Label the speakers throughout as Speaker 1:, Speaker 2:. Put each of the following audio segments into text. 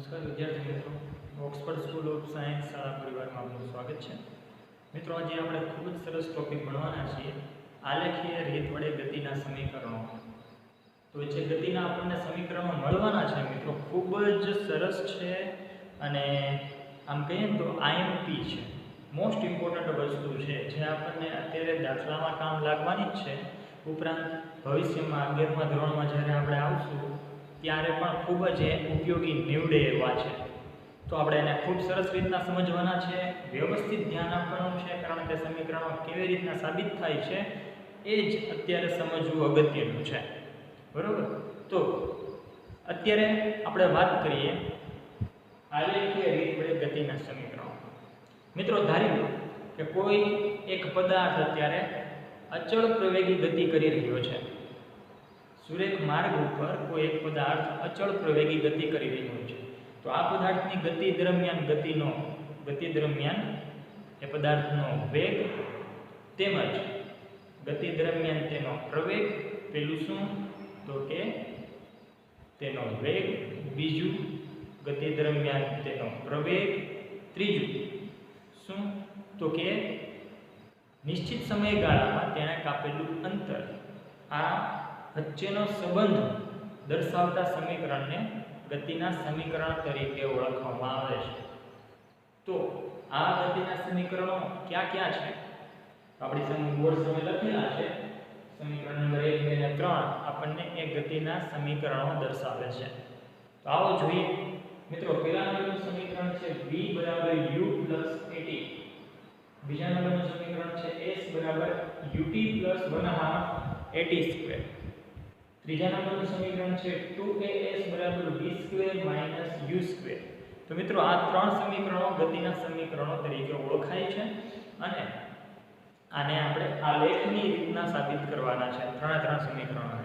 Speaker 1: નમસ્કાર વિદ્યાર્થી મિત્રો, ઓક્સફર્ડ સ્કૂલ ઓફ સાયન્સ શાળા પરિવારમાં આપનું સ્વાગત છે. મિત્રો, આજે આપણે ખૂબ જ સરસ ટોપિક ભણવાના છીએ, આલેખીય રીત વડે ગતિના સમીકરણો. તો જે ગતિના આપણને સમીકરણો મળવાના છે મિત્રો, ખૂબ જ સરસ છે અને આમ કહીએ તો આઈએમપી છે, મોસ્ટ ઇમ્પોર્ટન્ટ વસ્તુ છે જે આપણને અત્યારે દાખલામાં કામ લાગવાની જ છે. ઉપરાંત ભવિષ્યમાં 11મા ધોરણમાં જ્યારે આપણે આવશું ત્યારે પણ ખૂબ જ ઉપયોગી નીવડે એવા છે. તો આપણે એને ખૂબ સરસ રીતના સમજવાના છે, વ્યવસ્થિત ધ્યાન આપવાનું છે, કારણ કે સમીકરણો કેવી રીતના સાબિત થાય છે એ જ અત્યારે સમજવું અગત્યનું છે. બરોબર? તો અત્યારે આપણે વાત કરીએ આલેખીય રીત વડે ગતિના સમીકરણો. મિત્રો, ધારી લો કે કોઈ એક પદાર્થ અત્યારે અચળ પ્રવેગી ગતિ કરી રહ્યો છે. સુરેખ માર્ગ ઉપર કોઈ એક પદાર્થ અચળ પ્રવેગી ગતિ કરી રહ્યો છે. તો આ પદાર્થની ગતિ દરમિયાન એ પદાર્થનો વેગ તેમજ ગતિ દરમિયાન તેનો પ્રવેગ, પેલું શું તો કે તેનો વેગ, બીજું ગતિ દરમિયાન તેનો પ્રવેગ, ત્રીજું શું તો કે નિશ્ચિત સમયગાળામાં તેણે કાપેલું અંતર. આ વચ્ચેનો સંબંધ દર્શાવતા સમીકરણને ગતિના સમીકરણ તરીકે ઓળખવામાં આવે છે. તો આ ગતિના સમીકરણો ક્યાં ક્યાં છે? આપણી સામે બોર્ડ સામે લખેલા છે. સમીકરણ નંબર 1, 2 અને 3 આપણને એ ગતિના સમીકરણો દર્શાવે છે. તો આવો જોઈએ. મિત્રો, પહેલા નંબરનું સમીકરણ છે v u + at. બીજા નંબરનું સમીકરણ છે s ut + 1/2 at². ત્રીજા નંબરનું સમીકરણ છે 2as = v² - u². તો મિત્રો, આ ત્રણ સમીકરણો ગતિના સમીકરણો તરીકે ઓળખાય છે અને આને આપણે આલેખની રીતના સાબિત કરવાના છે. ત્રણ સમીકરણો.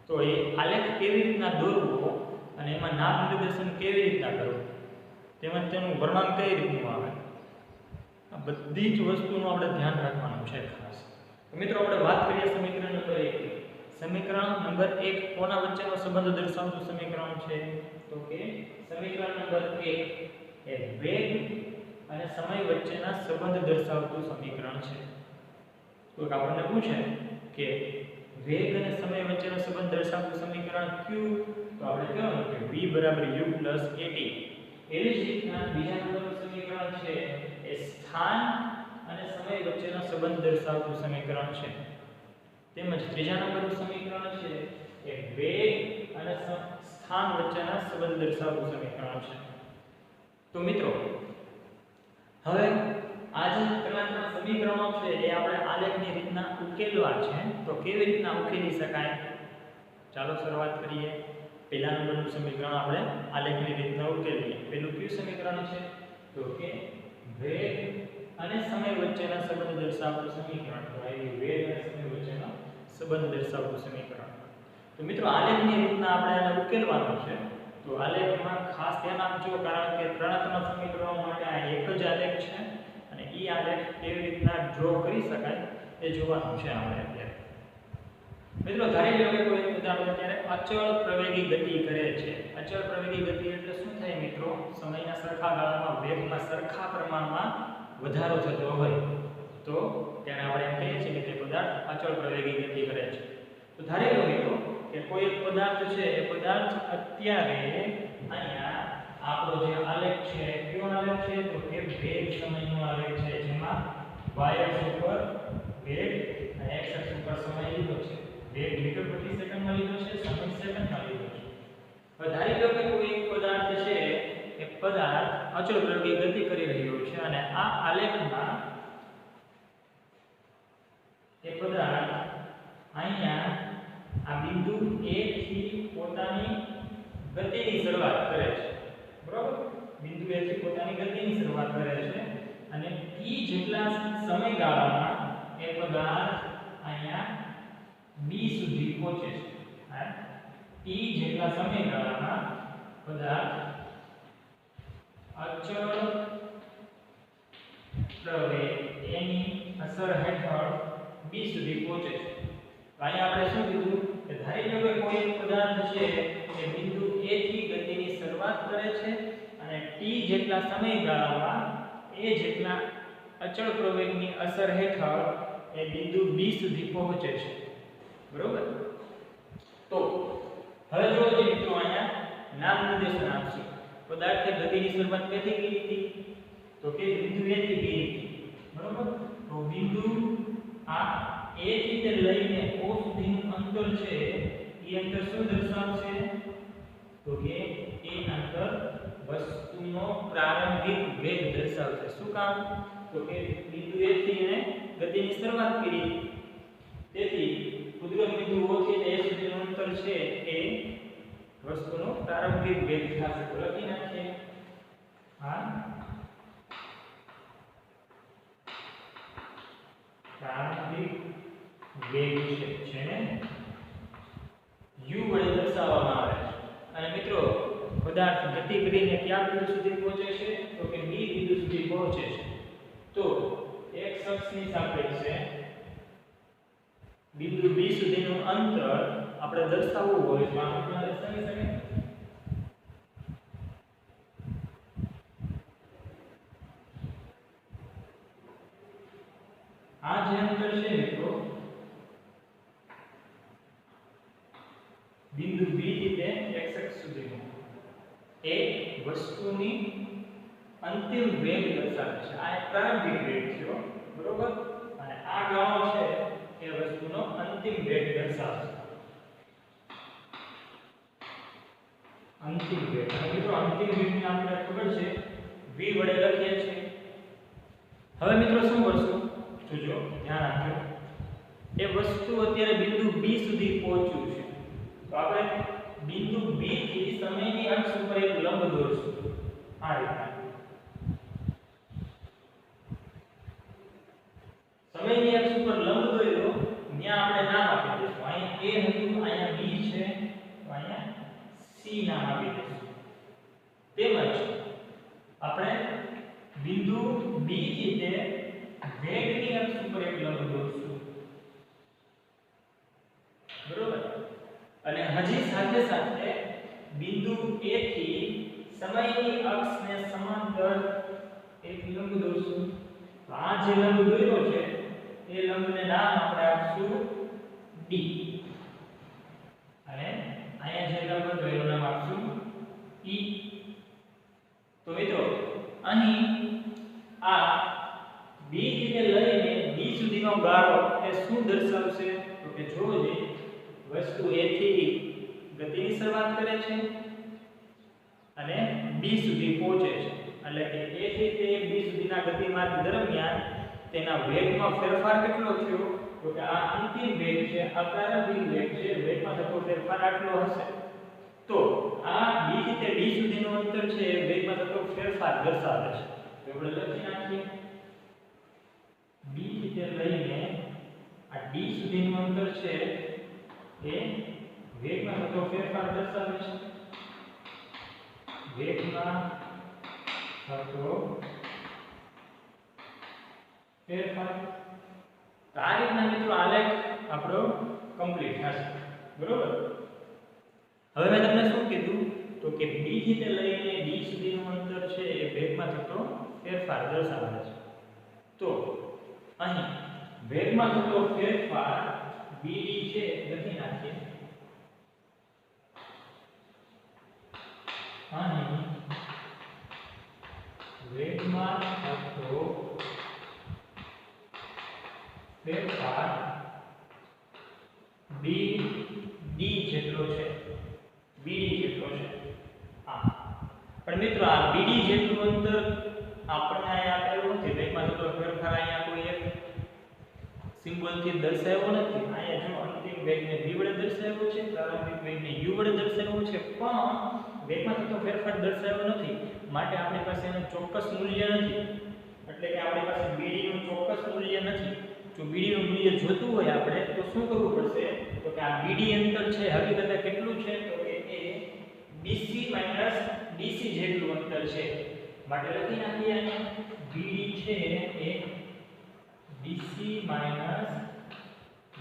Speaker 1: તો એ આલેખ કેવી રીતના દોરવો અને એમાં નામ નિર્દેશન કેવી રીતના કરવું તેમજ તેનું વર્ણન કઈ રીતનું આવે, આ બધી જ વસ્તુનું આપણે ધ્યાન રાખવાનું છે ખાસ. તો મિત્રો, આપણે વાત કરીએ સમીકરણ નંબર 1. સમીકરણ નંબર 1 કોના વચ્ચેનો સંબંધ દર્શાવતું સમીકરણ છે તો કે સમીકરણ નંબર 1 એ વેગ અને સમય વચ્ચેના સંબંધ દર્શાવતું સમીકરણ છે. તો આપણને પૂછે કે વેગ અને સમય વચ્ચેનો સંબંધ દર્શાવતું સમીકરણ કયું? તો આપણે કહેવાનું કે v = u + at. એવી જ રીતના બીજા નંબરનું સમીકરણ છે એ સ્થાન અને સમય વચ્ચેનો સંબંધ દર્શાવતું સમીકરણ છે. તેમજ ત્રીજા નંબરનું સમીકરણ છે એ વેગ અને સ્થાન વચ્ચેના સંબંધ દર્શાવતું સમીકરણ છે. તો મિત્રો, હવે આ જે ત્રણ સમીકરણો છે એ આપણે આલેખની રીતના ઉકેલવા છે. તો કેવી રીતના ઉકેલી શકાય? ચાલો શરૂઆત કરીએ. પહેલા નંબરનું સમીકરણ આપણે આલેખની રીતના ઉકેલીએ. પહેલું કયું સમીકરણ છે તો કે વેગ અને સમય વચ્ચેના સંબંધ દર્શાવતું સમીકરણ. તો આ વેગ અને સમય વચ્ચેનો સંબંધ દર્શાવતું સમીકરણ. તો મિત્રો, આલેખની રીતના આપણે આને ઉકેલવાનું છે. તો આલેખમાં ખાસ ધ્યાન આપજો, કારણ કે ત્રણ સમીકરણો માટે આ એક જ આલેખ છે અને એ આલેખ કેવી રીતના ડ્રો કરી શકાય એ જોવાનું છે આપણે અત્યારે. મિત્રો, ધારી લો કે કોઈ પદાર્થ અત્યારે અચળ પ્રવેગી ગતિ કરે છે. અચળ પ્રવેગી ગતિ એટલે શું થાય મિત્રો? સમયના સરખા ગાળામાં વેગમાં સરખા પ્રમાણમાં વધારો થતો હોય તો તેને આપણે એમ કહીએ છીએ કે તે પદાર્થ અચળ પ્રવેગી ગતિ કરે છે. તો ધારી લો મિત્રો કે કોઈ એક પદાર્થ છે, એ પદાર્થ અત્યારે અહીંયા આપણો જે આલેખ છે કયો આલેખ છે તો કે વેગ સમયનો આલેખ છે, જેમાં y અક્ષ ઉપર વેગ અને x અક્ષ ઉપર સમય લીધો છે. વેગ મીટર પ્રતિ સેકન્ડમાં લીધો છે, સમય સેકન્ડમાં લીધો છે. હવે ધારી લો કે કોઈ એક પદાર્થ છે, એ પદાર્થ અચળ પ્રવેગી ગતિ કરી રહ્યો છે અને આ આલેખમાં એ પદાર્થ અહીંયા આ બિંદુ A થી પોતાની ગતિની શરૂઆત કરે છે. બરોબર? બિંદુ A થી પોતાની ગતિની શરૂઆત કરે છે અને t જેટલા સમયગાળામાં એ પદાર્થ અહીંયા B સુધી પહોંચે છે. t જેટલા સમયગાળામાં પદાર્થ અચળ પ્રવેગ એની અસર હેઠળ B સુધી પહોંચે છે. અહીંયા આપણે શું કીધું કે ધારી લો કે કોઈ એક પદાર્થ છે એ બિંદુ A થી ગતિની શરૂઆત કરે છે t જેટલા સમયગાળામાં a જેટલા અચળ પ્રવેગની અસર હેઠળ એ બિંદુ b સુધી પહોંચે છે, બરોબર? તો હવે જો મિત્રો અહીંયા નામ નિર્દેશન આપશું. પદાર્થે ગતિની શરૂઆત ક્યાંથી કરી હતી? તો કે બિંદુ a થી b હતી, બરોબર? તો બિંદુ આ a થી તે લઈને o સુધીનું અંતર છે, એ અંતર શું દર્શાવશે? તો કે એ અંતર વસ્તુનો પ્રારંભિક વેગ દર્શાવશે. શું કામ? તો કે બિંદુ a થી એને ગતિની શરૂઆત કરી, તેથી ઉદ્ગમ બિંદુ o થી a સુધીનું અંતર છે એ વસ્તુનો પ્રારંભિક વેગ થશે. તો લખી નાખીએ આ પ્રારંભિક વેગ છે, જેને u વડે દર્શાવવામાં આવે છે. અને મિત્રો પદાર્થ ગતિ કરીને કયા બિંદુ સુધી પહોંચે છે? તો કે b બિંદુ સુધી પહોંચે છે. તો x અક્ષની સાપેક્ષે બિંદુ b સુધીનું અંતર આપણે દર્શાવવું હોય તો આપણે દર્શાવી શકીએ. આ જે અંતર છે મિત્રો બિંદુ b થી તે x અક્ષ સુધીનું, એ વસ્તુની અંતિમ વેગ દર્શાવે છે. આ એક પ્રારંભિક વેગ છે, બરોબર? અને આ ગાળો છે એ વસ્તુનો અંતિમ વેગ દર્શાવે છે. અંતિમ વેગ. અને મિત્રો અંતિમ વેગને આપણે ખબર છે v વડે લખીએ છીએ. હવે મિત્રો શું કરશું? જોજો, ધ્યાન આપજો. એ વસ્તુ અત્યારે બિંદુ b સુધી પહોંચ્યું છે, તો આપણે બિંદુ b થી સમયની અક્ષ ઉપર એક લંબ દોરશું. આ રીતે સમયની અક્ષ ઉપર લંબ દોર્યો, ત્યાં આપણે નામ આપી દઈશું. અહીંયા a હતું, અહીંયા b છે, તો અહીંયા c નામ આપી દઈશું. તેમજ આપણે બિંદુ b થી તે વેગની અક્ષ ઉપર એક લંબ દોરશું, બરોબર? અને હજી સાથે સાથે બિંદુ a થી સમયની અક્ષને સમાંતર એક લંબ દોરશું. આ જે લંબ દોર્યો છે એ લંબને નામ આપણે આપશું d, અને અહીંયા જે લંબ હતો એનું નામ આપશું e. તો મિત્રો અહીં આ b થી લઈને d સુધીનો ગાળો એ શું દર્શાવશે? તો કે જોજે વસ્તુ a થી ગતિની શરૂઆત કરે છે અને b સુધી પહોંચે છે, એટલે કે a થી તે b સુધીના ગતિમાર્ગ દરમિયાન તેના વેગમાં ફેરફાર કેટલો થયો? તો કે આ અંતિમ વેગ છે, આ પ્રારંભિક વેગ છે, વેગમાં થતો ફેરફાર આટલો હશે. તો આ b થી તે d સુધીનું અંતર છે એ વેગમાં થતો ફેરફાર દર્શાવે છે. તો આપણે લખી નાખીએ b થી તે લઈને આ d સુધીનું અંતર છે એ વેગમાં થતો ફેરફાર દર્શાવે છે. વેગમાં થતો ફેરફાર. તો આ રીતના મિત્રો આલેખ આપણો કમ્પ્લીટ થશે, બરોબર? હવે મેં તમને શું કીધું? તો કે b થી તે લઈને d સુધીનું અંતર છે એ વેગમાં થતો ફેરફાર દર્શાવે છે. તો અહીં વેગમાં થતો ફેરફાર bd છે લખી નાખીએ. અહીં વેગમાં થતો ફેરફાર bd જેટલો છે, bd જેટલો છે. પણ મિત્રો આ bd જેટલું અંતર આપણને અહીંયા આપેલું નથી. વેગમાં થતો ફેરફાર અહીંયા કોઈ એક સિમ્બોલથી દર્શાવ્યો નથી. અહીંયા જો અંતિમ વેગને v વડે દર્શાવ્યો છે, પ્રારંભિક વેગને u વડે દર્શાવ્યો છે, પણ વેગમાં થતો ફેરફાર દર્શાવ્યો નથી. માટે આપણી પાસે એનું ચોક્કસ મૂલ્ય નથી, એટલે કે આપણી પાસે bd નું ચોક્કસ મૂલ્ય નથી. જો bd નું મૂલ્ય જોતું હોય આપણે તો શું કરવું પડશે? તો કે આ bd અંતર છે હકીકતે કેટલું છે? તો કે એ bc dc જેટલું અંતર છે. માટે લખી નાખીએ અહીંયા bd છે એ bc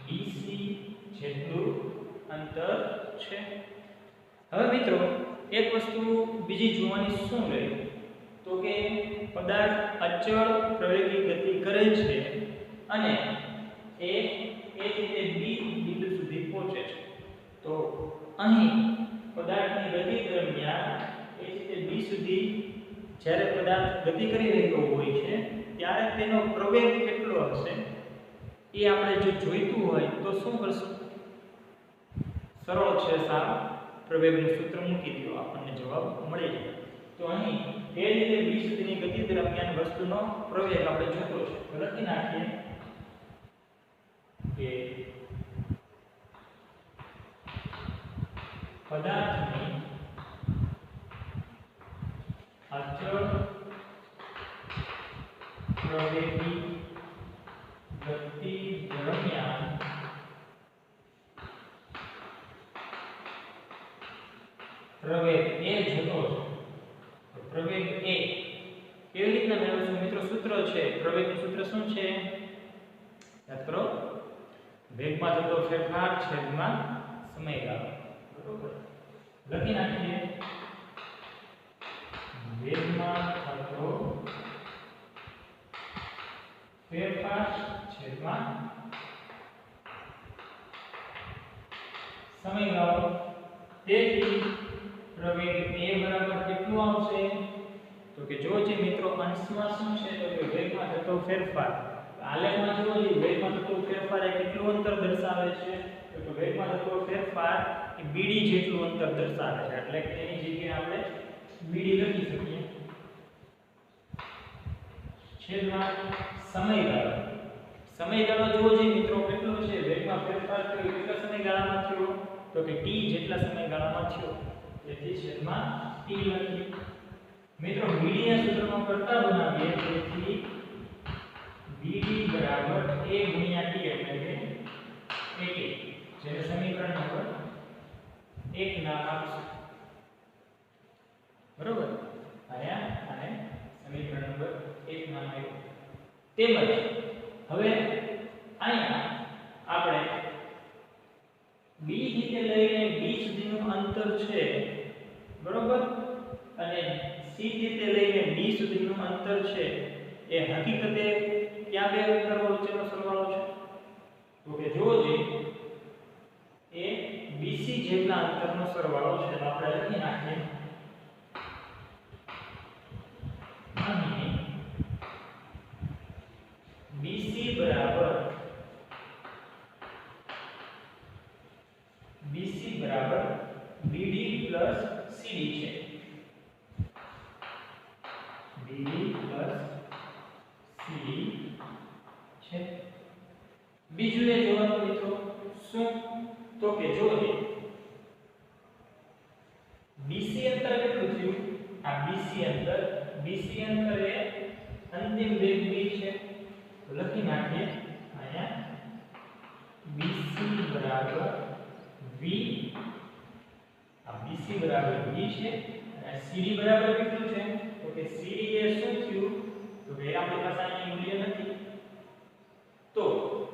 Speaker 1: dc જેટલું અંતર છે. હવે મિત્રો એક વસ્તુ બીજી જોવાની શું રહી? તો કે પદાર્થ અચળ પ્રવેગી ગતિ કરે છે અને એ રીતે બી બિંદુ સુધી પહોંચે છે. તો અહીં પદાર્થની ગતિ દરમિયાન એ રીતે બી સુધી જ્યારે પદાર્થ ગતિ કરી રહ્યો હોય છે ત્યારે તેનો પ્રવેગ કેટલો હશે એ આપણે જો જોઈતું હોય તો શું કરશું? સરળ છે સાવ, પ્રવેગનું સૂત્ર મૂકી દો, આપણને જવાબ મળી જાય. તો અહીં એ રીતે બી સુધીની ગતિ દરમિયાન વસ્તુનો પ્રવેગ આપણે જોતો છે. તો લખી નાખીએ કે પદાર્થની અચળ પ્રવેગી ગતિ દરમિયાન પ્રવેગ એ જતો છે. પ્રવેગ એ કેવી રીતના મેળવશું મિત્રો? સૂત્ર છે, પ્રવેગનું સૂત્ર શું છે? યાદ કરો, વેગમાં થતો ફેરફાર છેદમાં સમયગાળો. બરોબર, લખી નાખીએ વેગમાં થતો ફેરફાર છેદમાં સમયગાળો. તેથી પ્રવેગ a બરાબર કેટલું આવશે? તો કે જો જે મિત્રો અંશમાં શું છે તો કે વેગમાં થતો ફેરફાર. આલેખમાં જો વેગમાં થતો ફેરફાર એ કેટલું અંતર દર્શાવે છે? તો કે વેગમાં થતો ફેરફાર એ bd જેટલું અંતર દર્શાવે છે. એટલે કે એની જગ્યાએ આપણે bd લખી શકીએ. છેદમાં સમયગાળો. સમયગાળો જો જે મિત્રો કેટલો છે? વેગમાં ફેરફાર થયો કેટલા સમયગાળામાં થયો? તો કે t જેટલા સમયગાળામાં થયો. તેથી છેદમાં t લખીએ. મિત્રો bd ના સૂત્રનો કરતા બનાવીએ. તેથી bd બરાબર a ગુણ્યા t એટલે કે at, જેને સમીકરણ નંબર 1 નામ આપશું. બરોબર, આયા અને સમીકરણ નંબર 1 નામ આપ્યું. તેમજ હવે અહીંયા આપણે b થી લઈને b સુધીનું અંતર છે, બરોબર, અને c થી લઈને d સુધીનું અંતર છે. એ હકીકતે ક્યાં બે અંતર વચ્ચેનો સરવાળો છે? તો કે જોજે એ bc જેટલા અંતરનો સરવાળો છે. તો આપણે લખી નાખીએ અહીં bc બરાબર bd plus cd છે. bd plus cd છે. બીજું એ જોવાનું મિત્રો શું? તો કે જોજે bc અંતર કેટલું થયું? આ bc અંતર એ અંતિમ વેગ b છે. તો લખી નાખીએ અહીંયા bc બરાબર v, આ bc બરાબર v છે અને cd બરાબર કેટલું છે? તો કે cd એ શું થયું? તો કે આપણી પાસે અહીં મૂલ્ય નથી. તો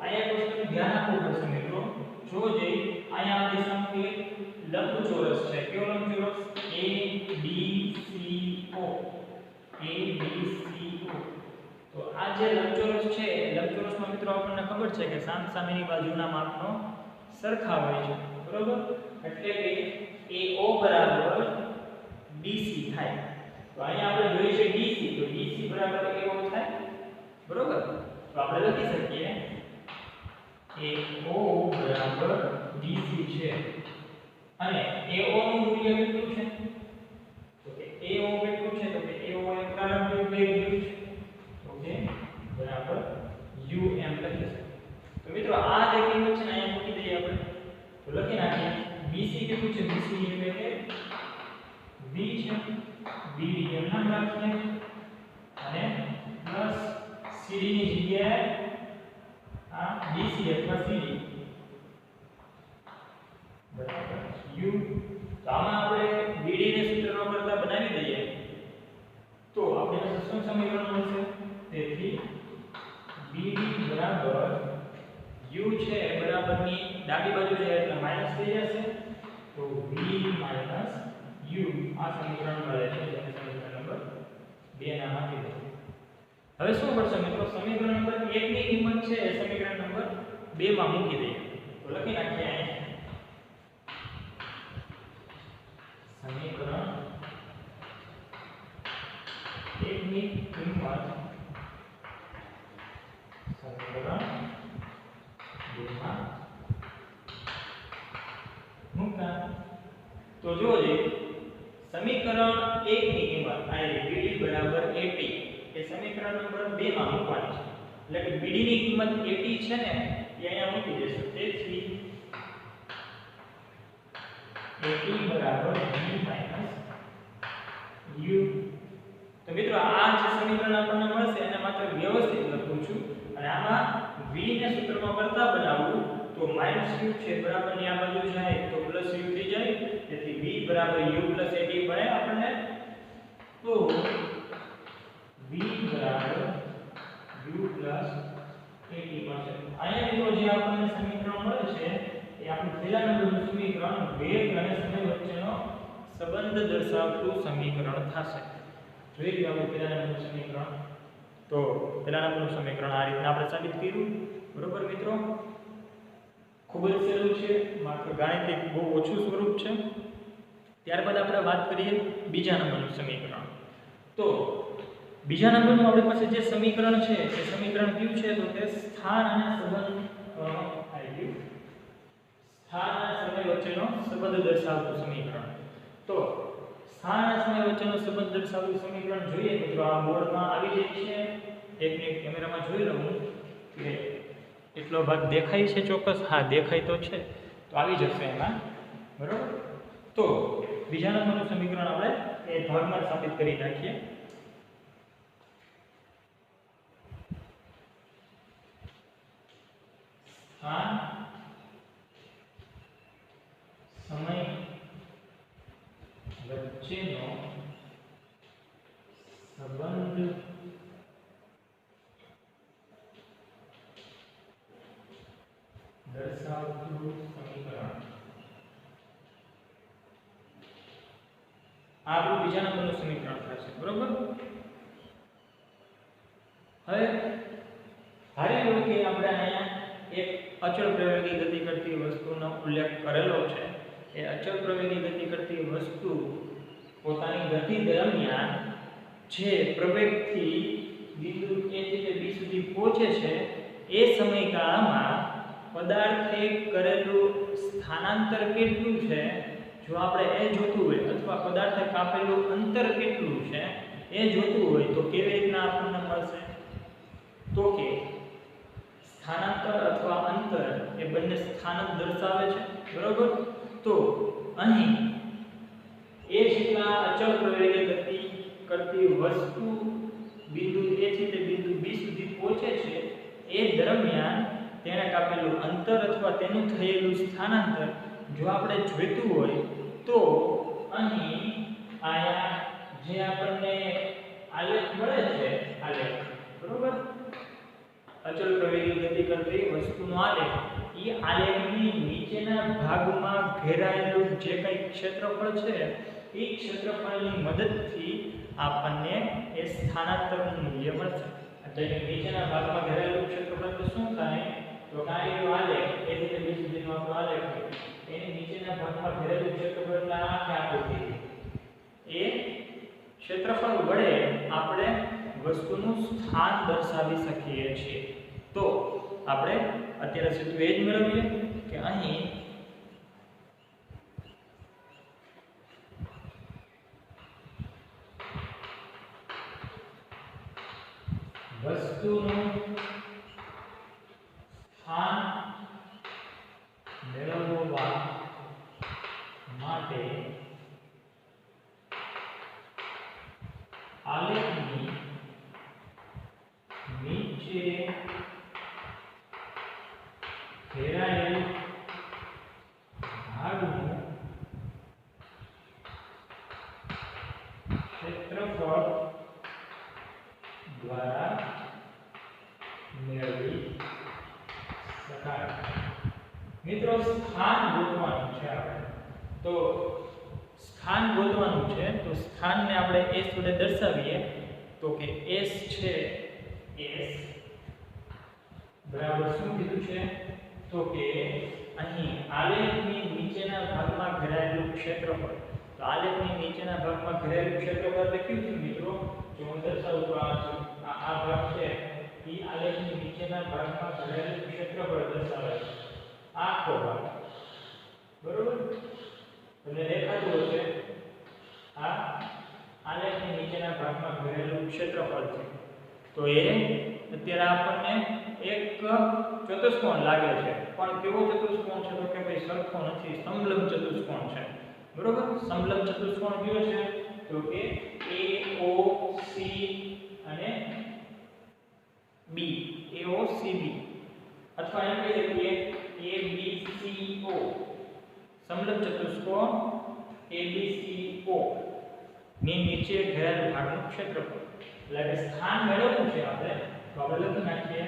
Speaker 1: અહીંયા એક વસ્તુનું ધ્યાન આપવું પડશે મિત્રો. જો જે અહીંયા આપણી સામે લંબચોરસ છે. કેવો લંબચોરસ? ABCO. તો આ જે લંબચોરસ છે, લંબચોરસમાં મિત્રો આપણને ખબર છે કે સામસામેની બાજુના માપનો સરખા હોય છે. બરોબર, એટલે કે AO બરાબર BC થાય. તો અહીંયા આપણે જોઈએ છે DC, તો DC બરાબર AO થાય. બરોબર, તો આપણે લખી શકીએ AO બરાબર DC છે. અને AO નું મૂલ્ય કેટલું છે? તો કે AO કેટલું છે? તો કે AO એ પ્રારંભિક વેગ u છે. ઓકે, બરાબર u એમ લખી શકીએ. તો મિત્રો આ જે કિંમત છે ને અહીંયા મૂકી દઈએ આપણે. તો લખી નાખીએ BC કેટલું છે? BC એટલે કે v છે. bd એમ નામ રાખીએ અને પ્લસ cd ની જગ્યાએ આ bc અથવા cd બરાબર u. તો આમાં આપણે bd ને સૂત્રનો કરતા બનાવી દઈએ તો આપણે શું સમીકરણ મળશે? તેથી bd બરાબર u છે બરાબરની ડાબી બાજુ છે એટલે માઈનસ થઈ જશે. તો v - u આ સમીકરણ મળે છે, જેને સમીકરણ નંબર 2 2 ના આપી દો. હવે શું કરશો મિત્રો, સમીકરણ નંબર 1 ની કિંમત છે એ સમીકરણ નંબર 2 માં મૂકી દઈએ. તો લખી નાખીએ અહીં સમીકરણ 1 ની કિંમત સમીકરણ 2 માં મૂકતા. તો જોજો સમીકરણ 1 ની કિંમત આ BD બરાબર 80 એ સમીકરણ નંબર 2 માં મૂકવાની છે. એટલે કે BD ની કિંમત 80 છે ને એ અહીંયા મૂકી દેશો. તેથી 80 બરાબર V - U. તો મિત્રો આ જે સમીકરણ આપણને મળશે એને માત્ર વ્યવસ્થિત લખું છું અને આમાં V ને સૂત્રમાં કરતા બનાવવું તો -u છે બરાબર ની આ બાજુ જાય તો +u થઈ જાય. તેથી V બરાબર u + 80 બને આપણને. તો V બરાબર u + 80 મળશે. અહીંયા મિત્રો જે આપણને સમીકરણ મળે છે એ આપણું પહેલા નંબરનું સમીકરણ વેગ અને સમય વચ્ચેનો સંબંધ દર્શાવતું સમીકરણ થશે. જોઈ લો આપણે પહેલા નંબરનું સમીકરણ. તો પહેલા નંબરનું સમીકરણ આ રીતે આપણે સાબિત કર્યું. બરોબર મિત્રો, ખૂબ જ સહેલું છે, માત્ર ગાણિતિક બહુ ઓછું સ્વરૂપ છે. ત્યારબાદ આપણે વાત કરીએ બીજા નંબરનું સમીકરણ. તો બીજા નંબરનું આપણી પાસે જે સમીકરણ છે એ સમીકરણ કયું છે તો તે સ્થાન અને સંબંધ સ્થાન અને સમય વચ્ચેનો સંબંધ દર્શાવતું સમીકરણ. તો સ્થાન અને સમય વચ્ચેનો સંબંધ દર્શાવતું સમીકરણ જોઈએ મિત્રો આ બોર્ડમાં આવી જાય છે. એક મિનિટ કેમેરામાં જોઈ લઉં કે એટલો ભાગ દેખાય છે ચોક્કસ. હા, દેખાય તો છે, તો આવી જશે એમાં. બરોબર. તો બીજા નંબરનું સમીકરણ આપણે એ ભાગમાં સાબિત કરી નાખીએ. સ્થાન સમય વચ્ચેનો સંબંધ દર્શાવતું સમીકરણ. આ આપણું બીજા નંબરનું સમીકરણ થશે. બરોબર. હવે ધારી લો કે આપણે અહીંયા એક અચળ પ્રવેગી ગતિ કરતી વસ્તુનો ઉલ્લેખ કરેલો છે. એ અચળ પ્રવેગી ગતિ કરતી વસ્તુ પોતાની ગતિ દરમિયાન જે પ્રવેગથી બિંદુ A થી B સુધી પહોંચે છે એ સમયગાળામાં પદાર્થે કરેલું સ્થાનાંતર કેટલું છે જો આપણે એ જોતું હોય, અથવા પદાર્થે કાપેલું અંતર કેટલું છે એ જોતું હોય તો કેવી રીતના આપણને મળશે? તો કે સ્થાનાંતર અથવા અંતર એ બંને સ્થાનક દર્શાવે છે. બરોબર. તો અહીં એ જેટલા અચળ પ્રવેગે ગતિ કરતી વસ્તુ બિંદુ A થી તે બિંદુ B સુધી પહોંચે છે એ દરમિયાન તેણે કાપેલું અંતર અથવા તેનું થયેલું સ્થાનાંતર જો આપણે જોઈતું હોય તો અહીં આયા જે આપણને આલેખ મળે છે, આલેખ. બરોબર. અચળ પ્રવેગી ગતિ કરતી વસ્તુનો આલેખ, એ આલેખની નીચેના ભાગમાં ઘેરાયેલું જે કંઈ ક્ષેત્રફળ છે એ ક્ષેત્રફળની મદદથી આપણને એ સ્થાનાંતરનું મૂલ્ય મળશે. એટલે નીચેના ભાગમાં ઘેરાયેલું ક્ષેત્રફળ તો શું થાય તો કાંઈ આલેખ એ રીતે B સુધીનો આપણો આલેખ હોય એની નીચેના ભાગમાં ઘેરાયેલું ક્ષેત્રફળ એટલે આખે આકૃતિ એ ક્ષેત્રફળ વડે આપણે વસ્તુનું સ્થાન દર્શાવી શકીએ છીએ. તો આપણે અત્યારે સીધું એ જ મેળવીએ કે અહીં વસ્તુનું સ્થાન મેળવવા માટે આલેખની નીચે ઘેરાયેલ ભાગનું ક્ષેત્રફળ દ્વારા મેળવી શકાય. મિત્રો સ્થાન ગોતવાનું છે આપણે. તો સ્થાન ગોતવાનું છે તો સ્થાનને આપણે S વડે દર્શાવીએ તો કે S છે S બરાબર શું કીધું છે તો કે અહીં આલેખની નીચેના ભાગમાં ઘેરાયેલું ક્ષેત્રફળ તો આલેખની નીચેના ભાગમાં ઘેરાયેલું ક્ષેત્રફળ એટલે કયું છે મિત્રો જો હું દર્શાવું તો આ ભાગ છે એ આલેખની નીચેના ભાગમાં ઘેરાયેલું ક્ષેત્રફળ દર્શાવે છે આખો ભાગ બરોબર તમને દેખાતું હશે આ આલેખની નીચેના ભાગમાં ઘેરાયેલું ક્ષેત્રફળ છે તો એ અત્યારે આપણને એક ચતુષ્કોણ લાગે છે પણ કેવો ચતુષ્કોણ છે તો કે ભાઈ સરખો નથી સમલંબ ચતુષ્કોણ છે બરોબર સમલંબ ચતુષ્કોણ કયો છે તો કે AOC અને B AOCB અથવા એમ કહી શકીએ ABCO સમલંબ ચતુષ્કોણ ABCO ની નીચે ઘેરાયેલ ભાગનું ક્ષેત્રફળ એટલે કે સ્થાન મેળવવું છે આપણે તો આપણે લખી નાખીએ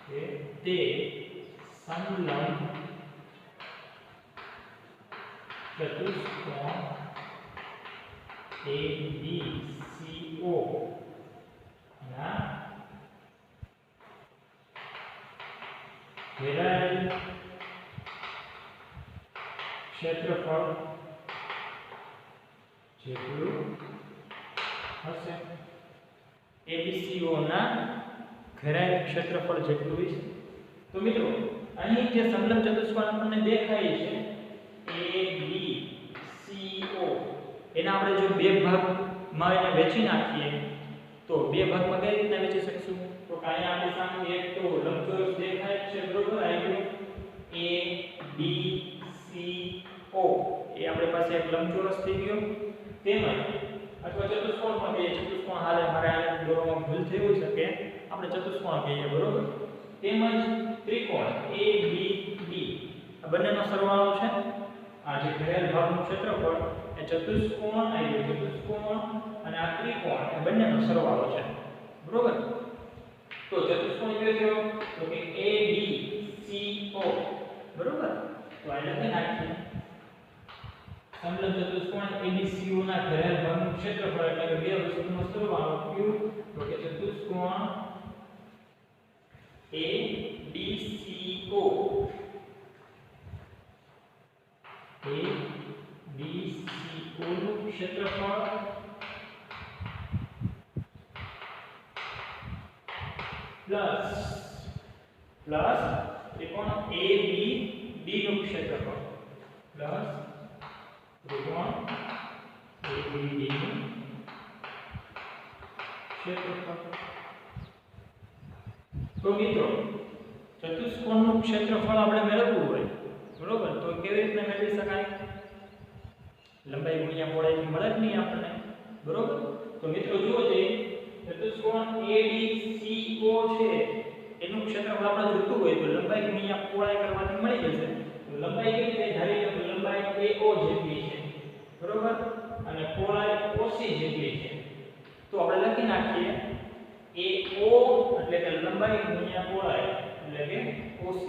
Speaker 1: કે તે સમલંબ ચતુષ્કોણ ABCO ના ઘેરાયેલ ક્ષેત્રફળ જેટલું હશે ABCO ના ઘેરાયેલ ક્ષેત્રફળ જેટલું હશે તો મિત્રો અહીં જે સમલંબ ચતુષ્કોણ આપણને દેખાય છે ABCO એના આપણે જો બે ભાગમાં એને વહેંચી નાખીએ તો બે ભાગમાં કઈ રીતના વહેંચી શકશું તો કે અહીંયા આપણી સામે એક તો લંબચોરસ દેખાય છે બરોબર આવી ABCO એ આપણી પાસે એક લંબચોરસ થઈ ગયો તેમજ અથવા ચતુષ્કોણ પણ કહીએ ચતુષ્કોણ હારે મારે આ દોરવામાં ભૂલ થઈ હોય શકે આપણે ચતુષ્કોણ કહીએ બરોબર તેમજ ત્રિકોણ ABB આ બંનેનો સરવાળો છે આ જે ઘેરાયેલ ભાગનું ક્ષેત્રફળ એ ચતુષ્કોણ અને આ ત્રિકોણ એ બંનેનો સરવાળો છે બરોબર તો ચતુષ્કોણ કયો થયો તો કે ABCO બરોબર તો આ લખી નાખીએ સમલંબ ચતુષ્કોણ ABCO ના ઘેરાયેલ ભાગનું ક્ષેત્રફળ એટલે કે બે વસ્તુનો સરવાળો કયો તો કે ચતુષ્કોણ ABCO નું ક્ષેત્રફળ પ્લસ ત્રિકોણ ABD નું ક્ષેત્રફળ પ્લસ ત્રિકોણ ABD નું ક્ષેત્રફળ તો મિત્રો ચતુષ્કોણનું ક્ષેત્રફળ આપણે મેળવવું હોય બરોબર તો કેવી રીતે મેળવી શકાય લંબાઈ ગુણ્યા પહોળાઈ મળે જ નહીં આપણને બરોબર તો મિત્રો જુઓ જે ચતુષ્કોણ ABCO છે એનું ક્ષેત્રફળ આપણે જોતું હોય તો લંબાઈ ગુણ્યા પહોળાઈ કરવાથી મળી જશે તો લંબાઈ કેવી રીતે ધારી લો લંબાઈ AO જેટલી છે બરોબર અને પહોળાઈ OC જેટલી છે તો આપણે લખી નાખીએ AO એટલે કે લંબાઈ ગુણ્યા પહોળાઈ એટલે કે OC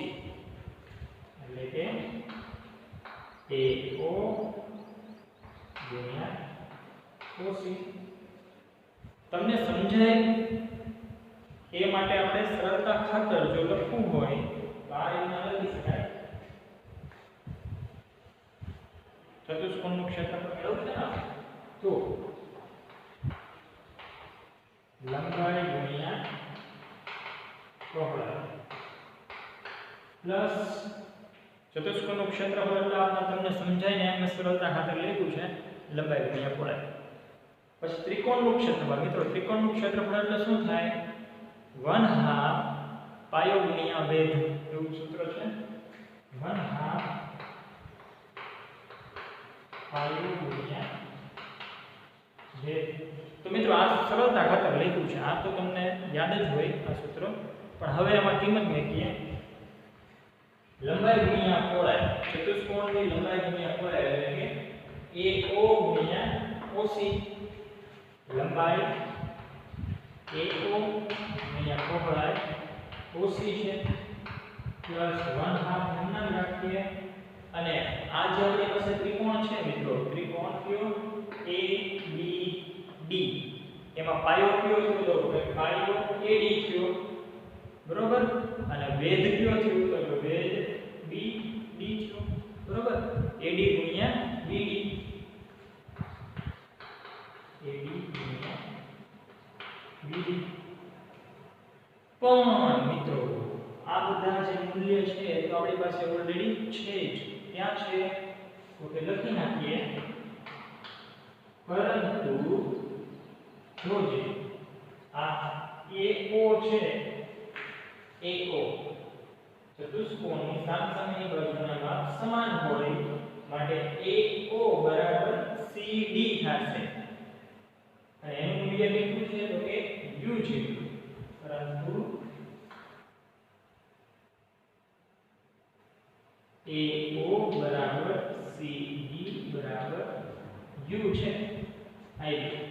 Speaker 1: એટલે કે AO ગુણ્યા OC તમને સમજાય એ માટે આપણે સરળતા ખાતર જો લખવું હોય તો આ રીતના લખી શકાય ચતુષ્કોણનું ક્ષેત્રફળ મેળવવું છે ને તો લંબાઈ ગુણ્યા પહોળાઈ પ્લસ ચતુષ્કોણનું ક્ષેત્રફળ એટલે આપણે તમને સમજાય ને એમ સરળતા ખાતર લખ્યું છે લંબાઈ ગુણ્યા પહોળાઈ પછી ત્રિકોણનું ક્ષેત્રફળ મિત્રો ત્રિકોણનું ક્ષેત્રફળ એટલે શું થાય 1/2 પાયો ગુણ્યા વેધ એવું સૂત્ર છે 1/2 પાયો ગુણ્યા વેધ તો મિત્રો આ સરળતા ખાતર લખ્યું છે આ તો તમને યાદ જ હોય આ સૂત્ર પણ હવે આમાં કિંમત મૂકીએ લંબાઈ ગુણ્યા પહોળાઈ ચતુષ્કોણની લંબાઈ ગુણ્યા પહોળાઈ એટલે કે AO ગુણ્યા OC લંબાઈ AO ગુણ્યા પહોળાઈ OC છે પ્લસ 1/2 ધ્યાનમાં રાખીએ અને આ જે આપણી પાસે ત્રિકોણ છે મિત્રો ત્રિકોણ કયો ABD એમાં પાયો કયો થયો તો કે પાયો AD થયો, બરોબર, અને વેધ કયો થયો તો વેધ BD થયો, બરોબર, AD ગુણ્યા BD, AD ગુણ્યા BD. પણ મિત્રો આ બધા જે મૂલ્ય છે તો આપણી પાસે ઓલરેડી છે જ, ક્યાં છે તો કે લખી નાખીએ. પરંતુ જોજે આ AO છે, AO ચતુષ્કોણની સામસામેની બાજુના માપ સમાન હોય માટે AO બરાબર CD થશે, અને એનું મૂલ્ય કેટલું છે તો કે U છે. પરંતુ AO બરાબર CD બરાબર U છે, આઈ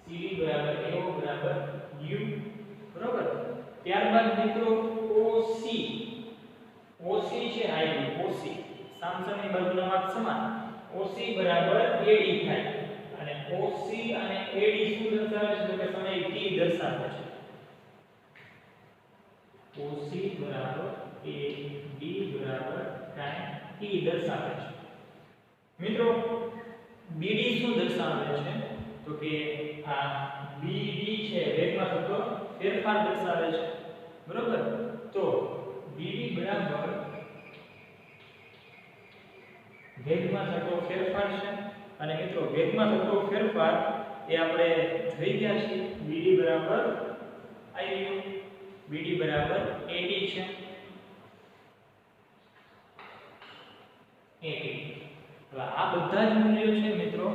Speaker 1: CD બરાબર AO બરાબર U, બરોબર. ત્યારબાદ મિત્રો OC, OC છે આઈ OC સામસામેની બાજુના માપ સમાન, OC બરાબર AD થાય, અને OC અને AD શું દર્શાવે છે તો કે સમય t દર્શાવે છે. OC બરાબર AD બરાબર ટાઈમ t દર્શાવે છે. મિત્રો BD શું દર્શાવે છે તો કે આ BD છે વેગમાં થતો ફેરફાર દર્શાવે છે, બરોબર. તો BD બરાબર વેગમાં થતો ફેરફાર છે, અને મિત્રો વેગમાં થતો ફેરફાર એ આપણે જોઈ ગયા છીએ. BD બરાબર IU, BD બરાબર AD છે, AD. હવે આ બધા જ મૂલ્યો છે મિત્રો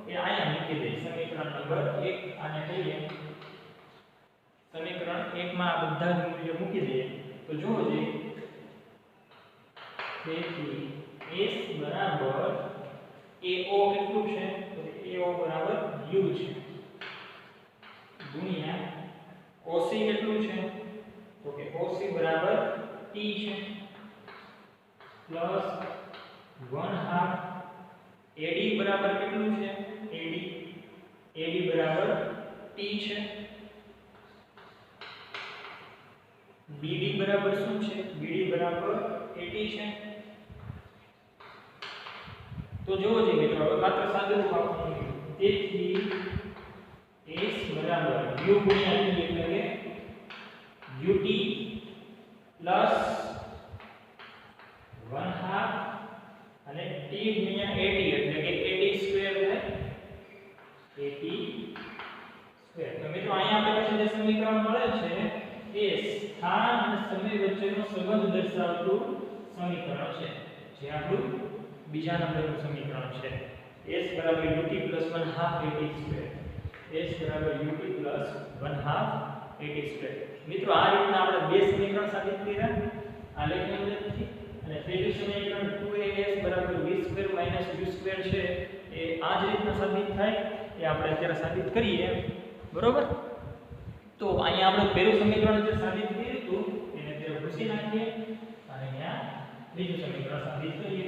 Speaker 1: એ અહીંયા મૂકી દઈએ. સમીકરણ નંબર 1 આને કહીએ, સમીકરણ 1 માં આ બધા જ મૂલ્યો મૂકી દઈએ તો જુઓ જે તેથી S બરાબર AO કેટલું છે તો AO બરાબર U છે, ગુણ્યા OC કેટલું છે તો કે OC બરાબર T છે, પ્લસ 1/2 AD બરાબર કેટલું છે AD બરાબર T છે, BD બરાબર શું છે BD બરાબર AD છે. તો જોવો જોઈએ મિત્રો હવે માત્ર સાદુરૂપ આપવાનું. તેથી S બરાબર U ગુણ્યા T એટલે કે UT પ્લસ 1/2 અને T ગુણ્યા AD એટલે કે AD સ્ક્વેર થાય, AD સ્ક્વેર. તો મિત્રો અહીંયા આપણી પાસે જે સમીકરણ મળે છે એ સ્થાન અને સમય વચ્ચેનો સંબંધ દર્શાવતું સમીકરણ છે, જે આપણું બીજા નંબરનું સમીકરણ છે. S બરાબર UT plus 1/2 AD square, S બરાબર UT પ્લસ 1/2 AD સ્ક્વેર. મિત્રો આ રીતના આપણે બે સમીકરણ સાબિત કર્યા આ લેખની મદદથી, અને ત્રીજું સમીકરણ 2AS બરાબર v square minus u square છે એ આ જ રીતના સાબિત થાય એ આપણે અત્યારે સાબિત કરીએ, બરોબર. તો અહીંયા આપણે પહેલું સમીકરણ જે સાબિત કર્યું હતું એને અત્યારે ભૂસી નાખીએ અને અહીંયા ત્રીજું સમીકરણ સાબિત કરીએ.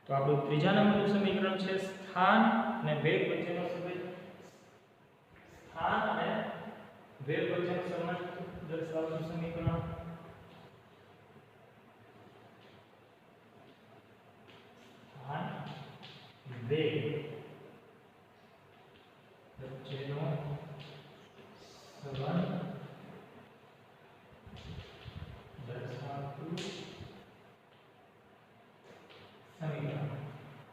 Speaker 1: તો આપણું ત્રીજા નંબરનું સમીકરણ છે સ્થાન અને વેગ વચ્ચેનો સંબંધ, સ્થાન અને વેગ વચ્ચેનો સંબંધ દર્શાવતું સમીકરણ. સ્થાન વેગ વચ્ચેનો સંબંધ દર્શાવતું સમીકરણ.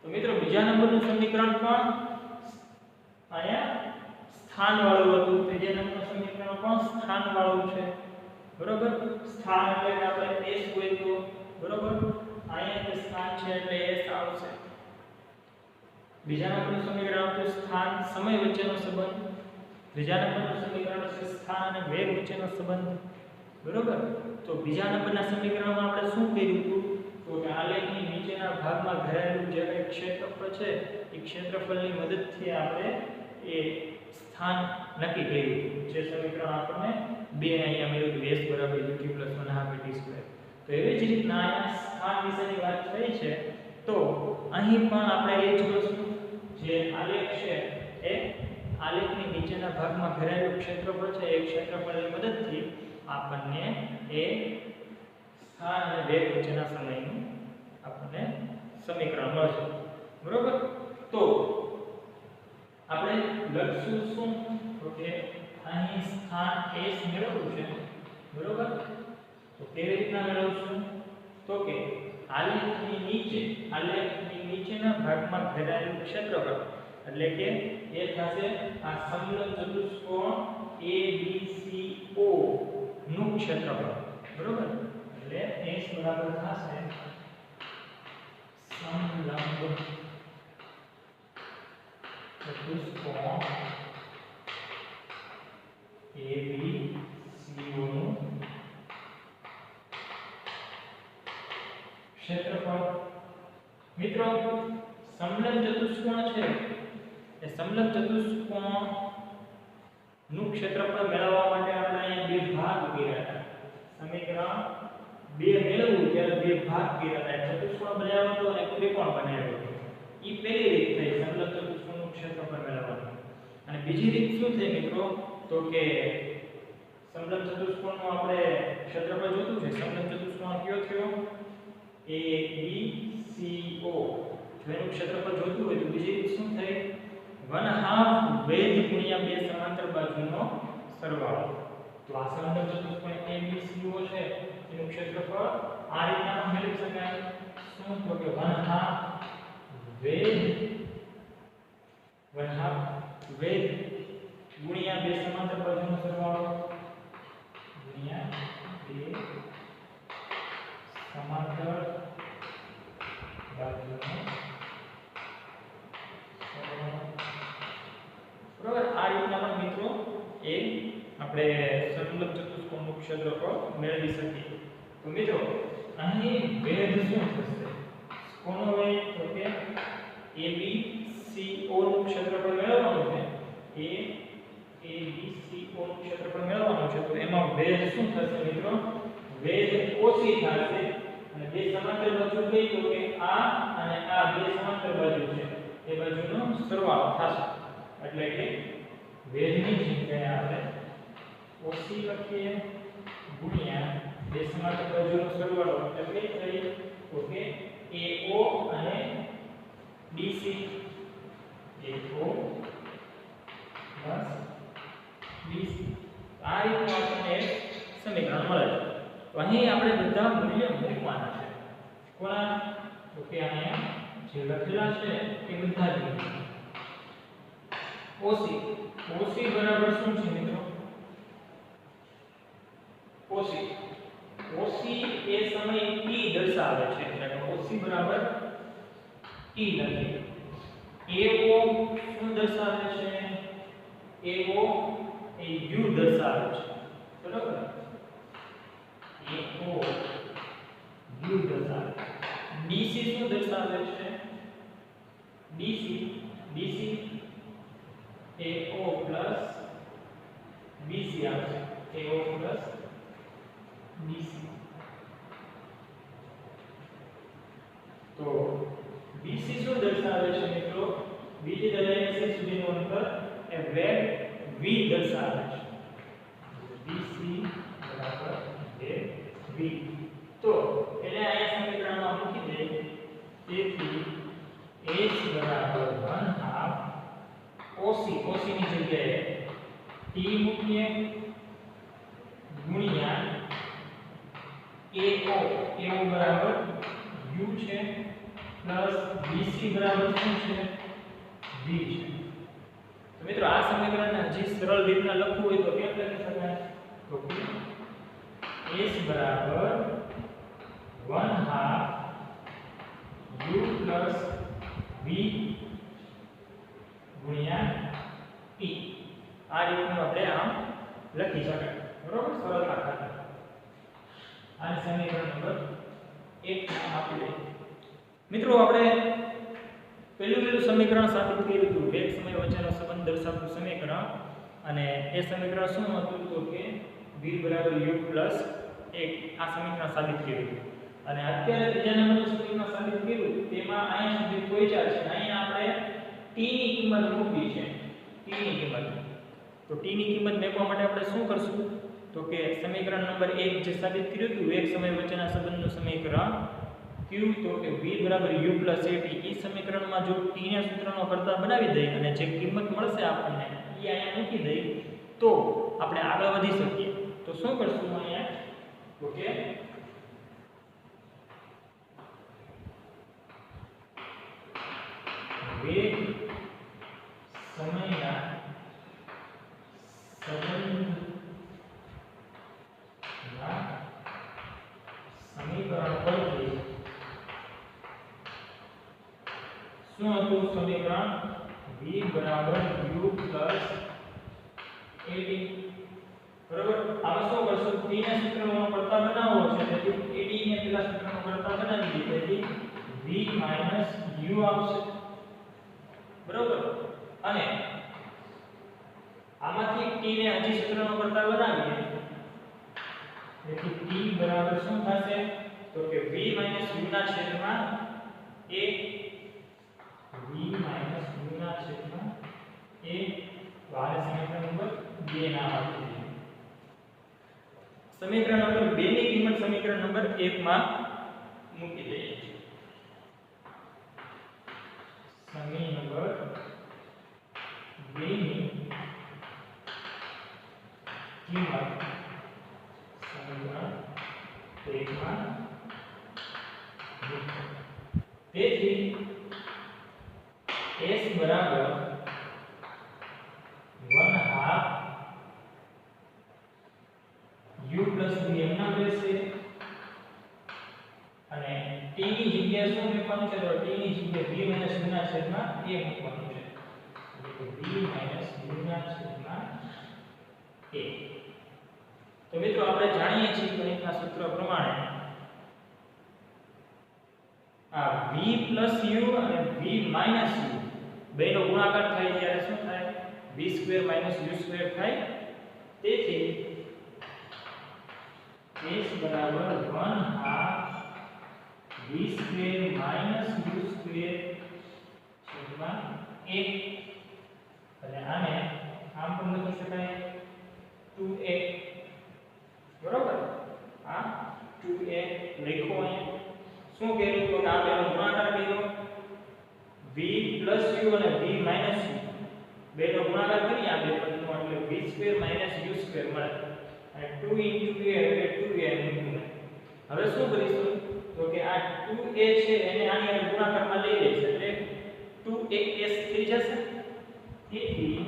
Speaker 1: તો મિત્રો બીજા નંબરનું સમીકરણ પણ અહીંયા સ્થાન વાળું હતું, ત્રીજા નંબરનું સમીકરણ પણ સ્થાન વાળું છે, બરોબર. સ્થાન એટલે આપણે S હોય તો, બરોબર, અહીંયા જે સ્થાન છે એટલે S આવશે. બીજા નંબરનું સમીકરણ આપણું સ્થાન સમય વચ્ચેનો સંબંધ, ત્રીજા નંબરનું સમીકરણ છે સ્થાન અને વેગ વચ્ચેનો સંબંધ, બરોબર. તો બીજા નંબરના સમીકરણમાં આપણે શું કર્યું હતું તો કે આલેખની નીચેના ભાગમાં ઘેરાયેલું જે ક્ષેત્રફળ છે એ ક્ષેત્રફળની મદદથી આપણે એ સ્થાન નક્કી કર્યું. જે સમીકરણ આપણને 2 અહીંયા મળ્યું હતું s બરાબર ut + 1/2 તો એવી જ રીતના અહીંયા સ્થાન વિશેની વાત થઈ છે. તો અહીં પણ આપણે એ જ વસ્તુ જે આલેખ છે એ આલેખની નીચેના ભાગમાં ઘેરાયેલું ક્ષેત્રફળ છે એ ક્ષેત્રફળની મદદથી આપણને એ સ્થાન અને વેગ વચ્ચેના સમયનું આપણને સમીકરણ મળશે. બરોબર? તો આપણે લખશું શું? તો કે અહીં સ્થાન s મેળવવું છે. બરોબર? તો કેવી રીતના મેળવશું? તો કે આલેખની નીચેના ભાગમાં ઘેરાયેલું ક્ષેત્રફળ એટલે કે એ થશે આ સમલંબ ચતુષ્કોણ ABCO નું ક્ષેત્રફળ. બરોબર? એટલે s બરાબર થશે સમલંબ ચતુષ્કોણ ABCO નું ક્ષેત્રફળ. મિત્રો સમલંબ ચતુષ્કોણ છે એ સમલંબ ચતુષ્કોણ નું ક્ષેત્રફળ મેળવવા માટે આપણે અહીંયા બે ભાગ કર્યા હતા. સમીકરણ 2 મેળવવું ત્યારે બે ભાગ કર્યા હતા. ચતુષ્કોણ બનાવ્યો હતો અને ત્રિકોણ બનાવ્યો હતો. ઈ પહેલી રીત થઈ સમલંબ ચતુષ્કોણનું ક્ષેત્રફળ મેળવવાની. અને બીજી રીત શું થઈ મિત્રો? તો કે સમલંબ ચતુષ્કોણનું આપણે ક્ષેત્રફળ જોતું છે. સમલંબ ચતુષ્કોણ કયો થયો? ABCO. જો એનું ક્ષેત્રફળ જોતું હોય તો બીજી રીત શું થઈ? 1/2 વેધ ગુણ્યા બે સમાંતર બાજુનો સરવાળો. તો આ સમલંબ ચતુષ્કોણ ABCO છે એનું ક્ષેત્રફળ આ રીતના મેળવી શકાય. શું? તો કે 1/2 વેધ ગુણ્યા બે સમાંતર બાજુનો સરવાળો ગુણ્યા બે સમાંતર બાજુનો સરવાળો. બરાબર? આ રીતના પણ મિત્રો એ આપણે સમલંબ ચતુષ્કોણનું ક્ષેત્રફળ મેળવી શકીએ. તો મિત્રો અહીં વેધ શું થશે? કોનો વેધ? તો કે ABCO નું ક્ષેત્રફળ મેળવવાનું છે. ABCO નું ક્ષેત્રફળ મેળવવાનું છે. તો એમાં વેધ શું થશે મિત્રો? વેધ ઓછી થશે અને બે સમાંતર બાજુ કઈ? તો કે આ અને આ બે સમાંતર બાજુ છે એ બાજુનો સરવાળો થશે. એટલે કે વેધની જગ્યાએ આપણે ઓછી લખીએ ગુણ્યા બે સમાંતર બાજુનો સરવાળો એટલે કઈ થઈ? તો કે AO અને BC. AO BC. આ રીતનું આપણને એક સમીકરણ મળે છે. તો અહીં આપણે બધા મૂલ્ય મૂકવાના છે. કોના? તો કે અહીંયા જે લખેલા છે એ બધા જ મૂકવાના. OC બરાબર શું છે મિત્રો? OC એ સમય t દર્શાવે છે. એટલે કે OC બરાબર t લખીએ. AO શું દર્શાવે છે? AO એ u દર્શાવે છે. બરાબર? AO u દર્શાવે. BC શું દર્શાવે છે? BC AO plus BC આવશે. AO plus BC. તો BC શું દર્શાવે છે મિત્રો? બીજી દરેક C સુધીનું અંતર એ વેગ v દર્શાવે છે. BC બરાબર v. તો એને આ સમીકરણમાં મૂકી દે. તેથી s બરાબર 1/2 OC ની જગ્યાએ t મૂકીએ ગુણ્યા AO બરાબર u છે પ્લસ BC બરાબર શું છે? v છે. તો મિત્રો આ સમીકરણને હજી સરળ રીતના લખવું હોય તો કેમ લખી શકાય? તો s બરાબર 1/2 u પ્લસ v ગુણ્યા t. આ રીતનું આપણે આમ લખી શકાય. બરોબર? સરળતા ખાતર આ સમીકરણ નંબર 1 આપી દઈએ. મિત્રો આપણે પહેલું સમીકરણ સાબિત કર્યું હતું. વેગ સમય વચ્ચેનો સંબંધ દર્શાવતું સમીકરણ અને એ સમીકરણ શું હતું તો કે v બરાબર u પ્લસ 1 આ સમીકરણ સાબિત કર્યું અને અત્યારે ત્રીજા નંબરનું સમીકરણ સાબિત કર્યું તેમાં અહીંયા સુધી પહોંચ્યા છે અહીંયા આપણે t ની કિંમત મૂકવી છે t ની કિંમત તો t ની કિંમત મેળવવા માટે આપણે શું કરશું તો કે સમીકરણ નંબર 1 જે સાબિત કર્યું હતું એક સમય વચ્ચેના સંબંધનું સમીકરણ q તો કે v બરાબર u પ્લસ at એ સમીકરણમાં જો t ના સૂત્રનો કરતા બનાવી દઈએ અને જે કિંમત મળશે આપણને એ અહીંયા મૂકી દઈએ તો આપણે આગળ વધી શકીએ તો શું કરશું અહીંયા તો કે વેગ સમયના સંબંધના સમીકરણ પરથી શું હતું સમીકરણ v બરાબર u પ્લસ at બરાબર આમાં શું કરશું t ના સૂત્રનો કરતા બનાવવો છે તેથી at ને પેલા સૂત્રનો કરતા બનાવી દઈએ તેથી v માઈનસ u આવશે બરાબર અને આમાંથી t ને હજી સૂત્રનો કરતા બનાવીએ તેથી t બરાબર શું થશે તો કે v માઈનસ u ના છેદમાં a v માઈનસ u ના છેદમાં a વારે સમીકરણ નંબર 2 ના આપી દીધું સમીકરણ નંબર 2 ની કિંમત સમીકરણ નંબર 1 માં મૂકી દઈએ સમીકરણ નંબર 2 ની કિંમત સમીકરણ 1 માં તેથી s બરાબર 1/2 u plus v એમના રહેશે અને t ની જગ્યાએ શું મૂકવાનું છે તો t ની જગ્યાએ v minus u ના છેદમાં a મૂકવાનું છે એટલે v minus u ના છેદમાં a તો મિત્રો આપણે જાણીએ છીએ ગણિતના સૂત્ર પ્રમાણે આ v plus u અને v minus u બેનો ગુણાકાર થાય ત્યારે શું થાય v² - u² થાય તેથી s બરાબર 1/2 v² - u² છેદમાં 1 અને આને આમ પણ લખી શકાય 2a બરોબર આ 2a લખો અહીંયા શું કર્યું તો આ બેનો ગુણાકાર કર્યો v plus u અને v minus u બેનો ગુણાકાર કરી આ બે પદનો એટલે v² - u² મળે અને 2 into a એટલે 2a મૂકવું હવે શું કરીશું તો કે આ 2a છે એને આની અંદર ગુણાકારમાં લઈ લઈશ એટલે 2as થઈ જશે તેથી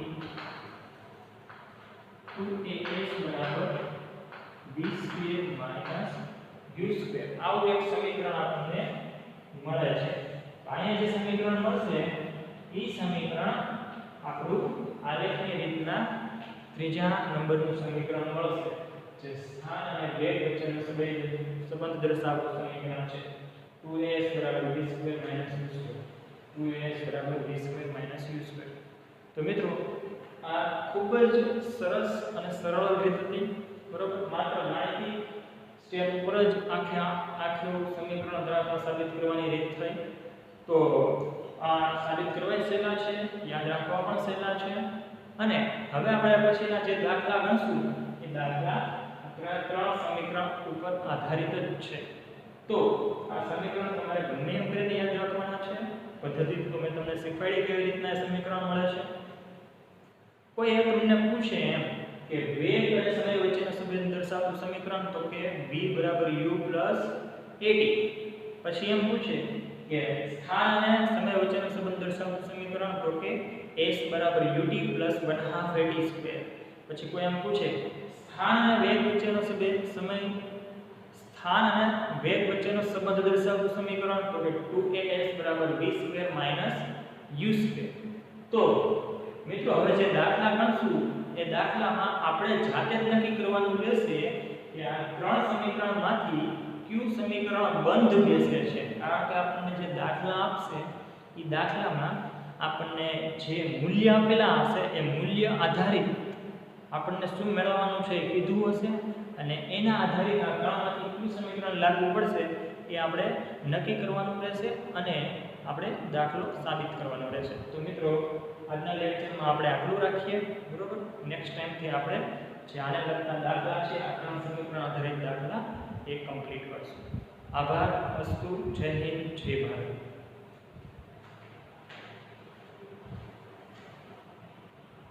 Speaker 1: 2as બરાબર v² - u² આવું એક સમીકરણ આપણને મળે છે અહીંયા જે સમીકરણ મળશે એ સમીકરણ આપણું આલેખની રીતના ત્રીજા નંબરનું સમીકરણ મળશે જે સ્થાન અને વેગ વચ્ચેનો સંબંધ દર્શાવતું સમીકરણ છે 2as v² - u², 2as v² - u². તો મિત્રો આ ખૂબ જ સરસ અને સરળ રીત હતી બરોબર માત્ર ગાણિતિક સ્ટેપ ઉપર જ આખું સમીકરણ ધરાવતા સાબિત કરવાની રીત થઈ તો આ સાબિત કરવા સહેલા છે યાદ રાખવા પણ સહેલા છે અને હવે આપણે પછીના જે દાખલા ગણશું એ દાખલા ત્રણ સમીકરણ ઉપર આધારિત જ છે તો આ સમીકરણ તમારે ગમે એમ કરીને યાદ રાખવાના છે પદ્ધતિ તો મેં તમને શીખવાડી કેવી રીતના સમીકરણ મળે છે કોઈ એક તમને પૂછે એમ કે વેગ અને સમય વચ્ચેનો સંબંધ દર્શાવતું સમીકરણ તો કે v બરાબર u પ્લસ at પછી એમ પૂછે કે સ્થાન અને સમય વચ્ચેનો સંબંધ દર્શાવતું સમીકરણ તો કે s બરાબર ut પ્લસ 1/2 at સ્ક્વેર પછી કોઈ એમ પૂછે સ્થાન અને વેગ વચ્ચેનો સ્થાન અને વેગ વચ્ચેનો સંબંધ દર્શાવતું સમીકરણ તો કે 2as બરાબર v² - u². તો મિત્રો હવે જે દાખલા ગણશું એ દાખલામાં આપણે જાતે જ નક્કી કરવાનું રહેશે કે આ ત્રણ સમીકરણમાંથી કયું સમીકરણ બંધ બેસે છે કારણ કે આપણને જે દાખલા આપશે એ દાખલામાં આપણને જે મૂલ્ય આપેલા હશે એ મૂલ્ય આધારિત આપણને શું મેળવવાનું છે એ કીધું હશે અને એના આધારિત આ ત્રણમાંથી કયું સમીકરણ લાગુ પડશે એ આપણે નક્કી કરવાનું રહેશે અને આપણે દાખલો સાબિત કરવાનો રહેશે. તો મિત્રો આજના લેક્ચરમાં આપણે આટલું રાખીએ, બરોબર. નેક્સ્ટ ટાઈમથી આપણે જે આને લગતા દાખલા છે આ ત્રણ સમીકરણ આધારિત દાખલા એ કમ્પ્લીટ કરશું. આભાર. અસ્તુ. જય હિન્દ, જય ભારત.